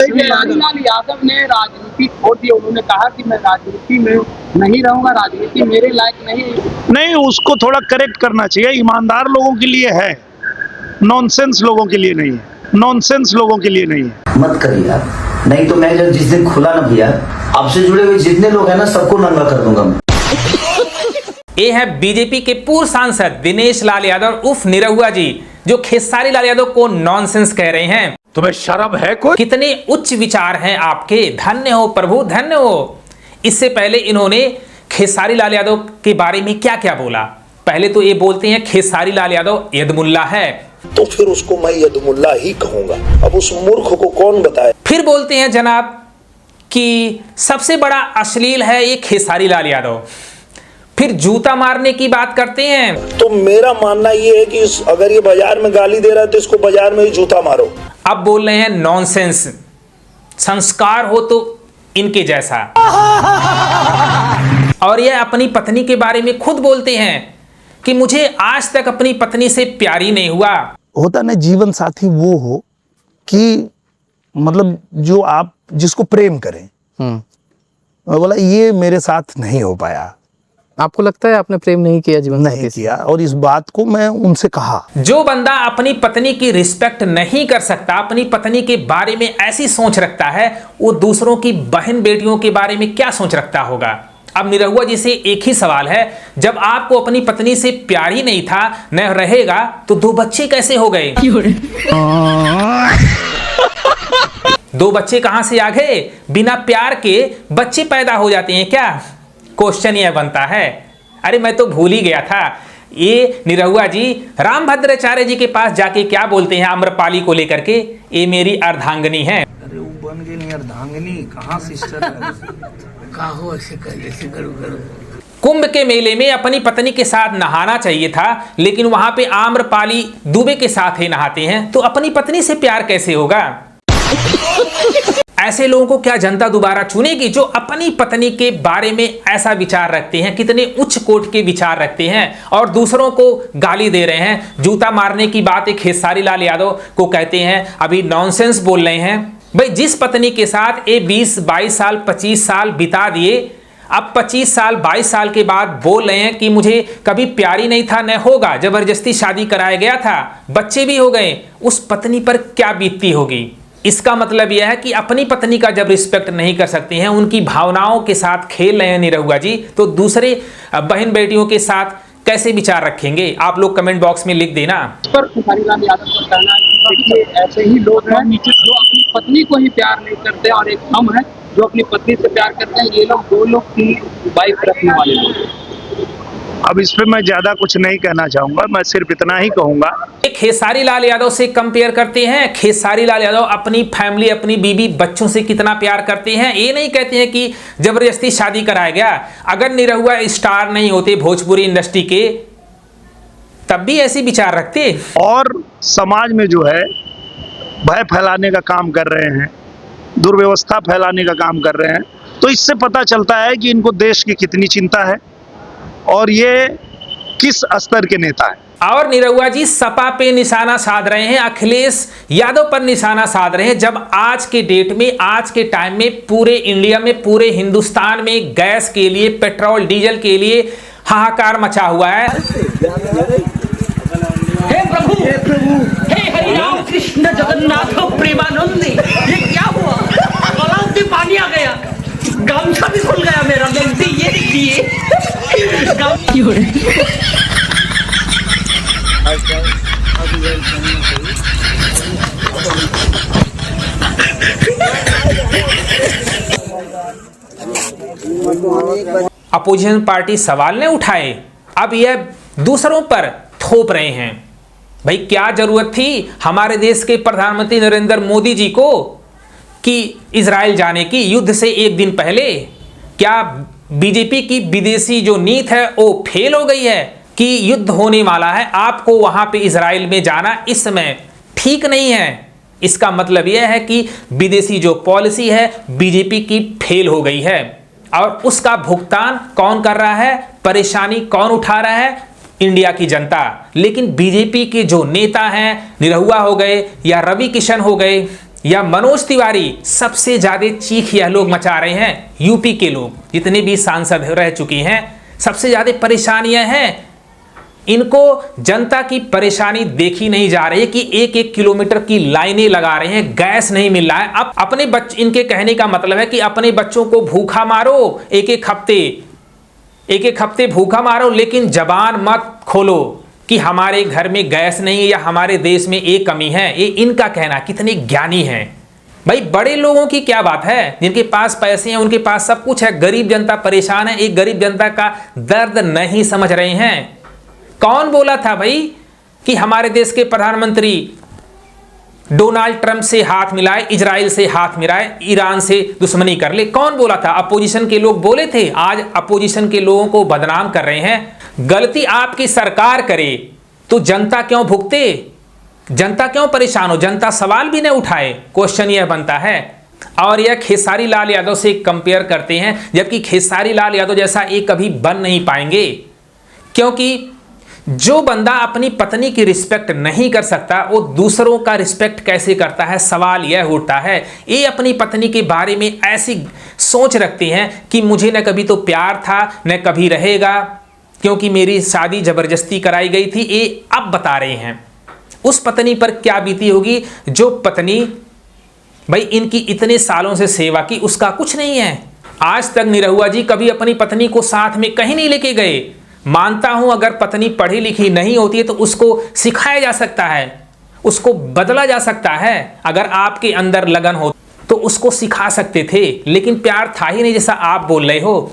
लाल यादव ने राजनीति छोड़ दी। उन्होंने कहा कि मैं राजनीति में नहीं रहूंगा, राजनीति मेरे लायक नहीं। उसको थोड़ा करेक्ट करना चाहिए। ईमानदार लोगों के लिए है, नॉनसेंस लोगों के लिए नहीं है। नॉनसेंस लोगों के लिए नहीं है। मत करिए आप, नहीं तो मैं जब जिस दिन खुला ना भैया, आपसे जुड़े हुए जितने लोग हैं ना, सबको नंगा कर दूंगा मैं। ये है बीजेपी के पूर्व सांसद दिनेश लाल यादव उर्फ निरहुआ जी, जो खेसारी लाल यादव को नॉनसेंस कह रहे हैं। तुम्हें शर्म है कोई? कितने उच्च विचार हैं आपके, धन्य हो प्रभु, धन्य हो। इससे पहले इन्होंने खेसारी लाल यादव के बारे में क्या क्या बोला। पहले तो ये बोलते हैं खेसारी लाल यादव यदमुल्ला है, तो फिर उसको मैं यदमुल्ला ही कहूंगा। अब उस मूर्ख को कौन बताए। फिर बोलते हैं जनाब कि सबसे बड़ा अश्लील है ये खेसारी लाल यादव। फिर जूता मारने की बात करते हैं। तो मेरा मानना ये है कि अगर ये बाजार में गाली दे रहा है तो इसको बाजार में ही जूता मारो। अब बोल रहे हैं नॉनसेंस, संस्कार हो तो इनके जैसा। और ये अपनी पत्नी के बारे में खुद बोलते हैं कि मुझे आज तक अपनी पत्नी से प्यार ही नहीं हुआ। होता ना जीवन साथी वो हो कि मतलब जो आप जिसको प्रेम करें। बोला ये मेरे साथ नहीं हो पाया। आपको लगता है आपने प्रेम नहीं किया जीवन नहीं किया, और इस बात को मैं उनसे कहा। जो बंदा अपनी पत्नी की रिस्पेक्ट नहीं कर सकता, अपनी पत्नी के बारे में ऐसी सोच रखता है, वो दूसरों की बहन बेटियों के बारे में क्या सोच रखता होगा। अब निरहुआ जी से एक ही सवाल है, जब आपको अपनी पत्नी से प्यार ही नहीं था, न रहेगा, तो 2 बच्चे कैसे हो गए? 2 बच्चे कहां से आ गए? बिना प्यार के बच्चे पैदा हो जाते हैं क्या? क्वेश्चन यह बनता है। अरे मैं तो भूल ही गया था। ये निरहुआ जी रामभद्राचार्य जी के पास जाके क्या बोलते हैं आम्रपाली को लेकर के, ये मेरी अर्धांगिनी है। अरे वो बन गई नहीं अर्धांगिनी, कहाँ सिस्टर है? कहो ऐसे करो। कुंभ के मेले में अपनी पत्नी के साथ नहाना चाहिए था, लेकिन वहां पे आम्रपाली दुबे के साथ ही नहाते हैं, तो अपनी पत्नी से प्यार कैसे होगा? ऐसे लोगों को क्या जनता दोबारा चुनेगी जो अपनी पत्नी के बारे में ऐसा विचार रखते हैं, कितने उच्च कोट के विचार रखते हैं और दूसरों को गाली दे रहे हैं। जूता मारने की बात एक खेसारी लाल यादव को कहते हैं, अभी नॉनसेंस बोल रहे हैं। भाई जिस पत्नी के साथ ये 20-22 साल 25 साल बिता दिए, अब 25 साल 22 साल के बाद बोल रहे हैं कि मुझे कभी प्यार ही नहीं था, न होगा, जबरदस्ती शादी कराया गया था, बच्चे भी हो गए, उस पत्नी पर क्या बीतती होगी। इसका मतलब यह है कि अपनी पत्नी का जब रिस्पेक्ट नहीं कर सकते हैं, उनकी भावनाओं के साथ खेल रहे हैं निरहुआ जी, तो दूसरे बहन बेटियों के साथ कैसे विचार रखेंगे? आप लोग कमेंट बॉक्स में लिख देना। पर खेसारी लाल यादव का कहना है कि ऐसे ही लोग हैं जो अपनी पत्नी को ही प्यार नहीं करते, और एक हम है जो अपनी पत्नी से प्यार करते हैं। ये लोग 2 लोग की वाइफ रखने वाले लोग। अब इस पे मैं ज्यादा कुछ नहीं कहना चाहूंगा, मैं सिर्फ इतना ही कहूंगा। खेसारी लाल यादव से कंपेयर करते हैं। खेसारी लाल यादव अपनी फैमिली, अपनी बीवी बच्चों से कितना प्यार करते हैं। ये नहीं कहते हैं कि जबरदस्ती शादी कराया गया। अगर निरहुआ स्टार नहीं होते भोजपुरी इंडस्ट्री के, तब भी ऐसे विचार रखते। और समाज में जो है भय फैलाने का काम कर रहे हैं, दुर्व्यवस्था फैलाने का काम कर रहे हैं, तो इससे पता चलता है कि इनको देश की कितनी चिंता है और ये किस स्तर के नेता हैं। और निरहुआ जी सपा पे निशाना साध रहे हैं, अखिलेश यादव पर निशाना साध रहे हैं, जब आज के डेट में, आज के टाइम में पूरे इंडिया में, पूरे हिंदुस्तान में गैस के लिए, पेट्रोल डीजल के लिए हाहाकार मचा हुआ है। हे प्रभु, हे हरि राम कृष्ण जगन्नाथ प्रेमानंद, ये क्या हुआ? गलाव में पानी आ गया, गामछा भी खुल गया मेरा। गलती ये देखिए, अपोजिशन पार्टी सवाल ने उठाए, अब यह दूसरों पर थोप रहे हैं। भाई क्या जरूरत थी हमारे देश के प्रधानमंत्री नरेंद्र मोदी जी को कि इजराइल जाने की युद्ध से 1 दिन पहले? क्या बीजेपी की विदेशी जो नीति है वो फेल हो गई है कि युद्ध होने वाला है, आपको वहां पे इजराइल में जाना इस समय ठीक नहीं है? इसका मतलब यह है कि विदेशी जो पॉलिसी है बीजेपी की फेल हो गई है, और उसका भुगतान कौन कर रहा है, परेशानी कौन उठा रहा है? इंडिया की जनता। लेकिन बीजेपी के जो नेता हैं, निरहुआ हो गए या रवि किशन हो गए या मनोज तिवारी, सबसे ज्यादा चीख यह लोग मचा रहे हैं। यूपी के लोग जितने भी सांसद रह चुके हैं, सबसे ज्यादा परेशानियां हैं। इनको जनता की परेशानी देखी नहीं जा रही है कि 1-1 किलोमीटर की लाइनें लगा रहे हैं, गैस नहीं मिल रहा है। अब अपने बच्चे, इनके कहने का मतलब है कि अपने बच्चों को भूखा मारो, एक एक हफ्ते भूखा मारो, लेकिन जबान मत खोलो कि हमारे घर में गैस नहीं है या हमारे देश में एक कमी है। ये इनका कहना। कितने ज्ञानी हैं भाई। बड़े लोगों की क्या बात है, जिनके पास पैसे हैं, उनके पास सब कुछ है। गरीब जनता परेशान है, एक गरीब जनता का दर्द नहीं समझ रहे हैं। कौन बोला था भाई कि हमारे देश के प्रधानमंत्री डोनाल्ड ट्रंप से हाथ मिलाए, इजराइल से हाथ मिलाए, ईरान से दुश्मनी कर ले? कौन बोला था? अपोजिशन के लोग बोले थे। आज अपोजिशन के लोगों को बदनाम कर रहे हैं। गलती आपकी सरकार करे तो जनता क्यों भुगते? जनता क्यों परेशान हो? जनता सवाल भी नहीं उठाए। क्वेश्चन यह बनता है। और यह खेसारी लाल यादव से कंपेयर करते हैं, जबकि खेसारी लाल यादव जैसा एक कभी बन नहीं पाएंगे, क्योंकि जो बंदा अपनी पत्नी की रिस्पेक्ट नहीं कर सकता वो दूसरों का रिस्पेक्ट कैसे करता है? सवाल यह उठता है। ये अपनी पत्नी के बारे में ऐसी सोच रखते हैं कि मुझे न कभी तो प्यार था न कभी रहेगा, क्योंकि मेरी शादी जबरदस्ती कराई गई थी। ये अब बता रहे हैं उस पत्नी पर क्या बीती होगी जो पत्नी भाई इनकी इतने सालों से सेवा की, उसका कुछ नहीं है। आज तक निरहुआ जी कभी अपनी पत्नी को साथ में कहीं नहीं लेके गए। मानता हूं अगर पत्नी पढ़ी लिखी नहीं होती है तो उसको सिखाया जा सकता है, उसको बदला जा सकता है। अगर आपके अंदर लगन हो तो उसको सिखा सकते थे, लेकिन प्यार था ही नहीं, जैसा आप बोल रहे हो।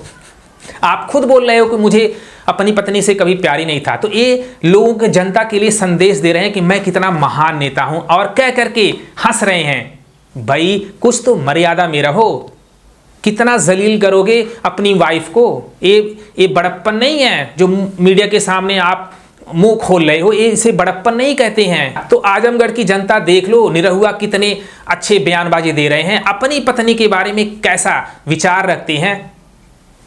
आप खुद बोल रहे हो कि मुझे अपनी पत्नी से कभी प्यार ही नहीं था। तो ये लोगों के, जनता के लिए संदेश दे रहे हैं कि मैं कितना महान नेता हूं, और कह करके हंस रहे हैं। भाई कुछ तो मर्यादा में रहो। कितना जलील करोगे अपनी वाइफ को? ये बड़प्पन नहीं है जो मीडिया के सामने आप मुंह खोल रहे हो, ये इसे बड़प्पन नहीं कहते हैं। तो आजमगढ़ की जनता देख लो, निरहुआ कितने अच्छे बयानबाजी दे रहे हैं, अपनी पत्नी के बारे में कैसा विचार रखते हैं।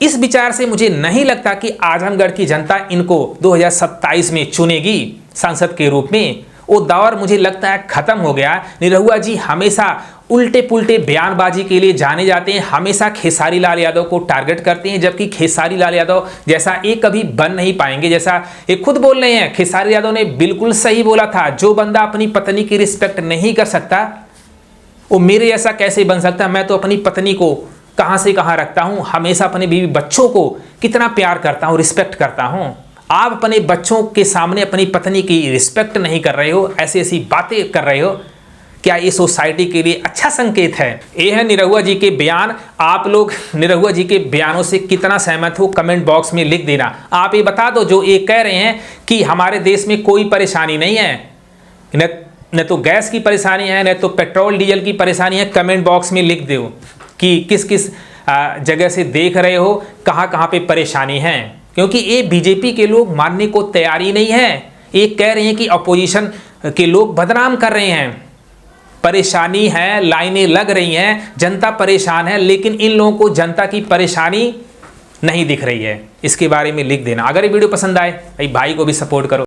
इस विचार से मुझे नहीं लगता कि आजमगढ़ की जनता इनको 2027 में चुनेगी सांसद के रूप में। वो दौर मुझे लगता है खत्म हो गया। निरहुआ जी हमेशा उल्टे पुल्टे बयानबाजी के लिए जाने जाते हैं, हमेशा खेसारी लाल यादव को टारगेट करते हैं, जबकि खेसारी लाल यादव जैसा एक कभी बन नहीं पाएंगे। जैसा ये खुद बोल रहे हैं, खेसारी यादव ने बिल्कुल सही बोला था, जो बंदा अपनी पत्नी की रिस्पेक्ट नहीं कर सकता वो मेरे जैसा कैसे बन सकता? मैं तो अपनी पत्नी को कहां से कहां रखता हूं, हमेशा अपने बीवी बच्चों को कितना प्यार करता हूं, रिस्पेक्ट करता हूं। आप अपने बच्चों के सामने अपनी पत्नी की रिस्पेक्ट नहीं कर रहे हो, ऐसी ऐसी बातें कर रहे हो, क्या ये सोसाइटी के लिए अच्छा संकेत है? ये है निरहुआ जी के बयान। आप लोग निरहुआ जी के बयानों से कितना सहमत हो कमेंट बॉक्स में लिख देना। आप ये बता दो जो ये कह रहे हैं कि हमारे देश में कोई परेशानी नहीं है, न तो गैस की परेशानी है न तो पेट्रोल डीजल की परेशानी है। कमेंट बॉक्स में लिख दो कि किस किस जगह से देख रहे हो, कहाँ कहाँ पे परेशानी है, क्योंकि ये बीजेपी के लोग मानने को तैयारी नहीं है। ये कह रहे हैं कि अपोजिशन के लोग बदनाम कर रहे हैं। परेशानी है, लाइनें लग रही हैं, जनता परेशान है, लेकिन इन लोगों को जनता की परेशानी नहीं दिख रही है। इसके बारे में लिख देना। अगर ये वीडियो पसंद आए भाई को भी सपोर्ट करो।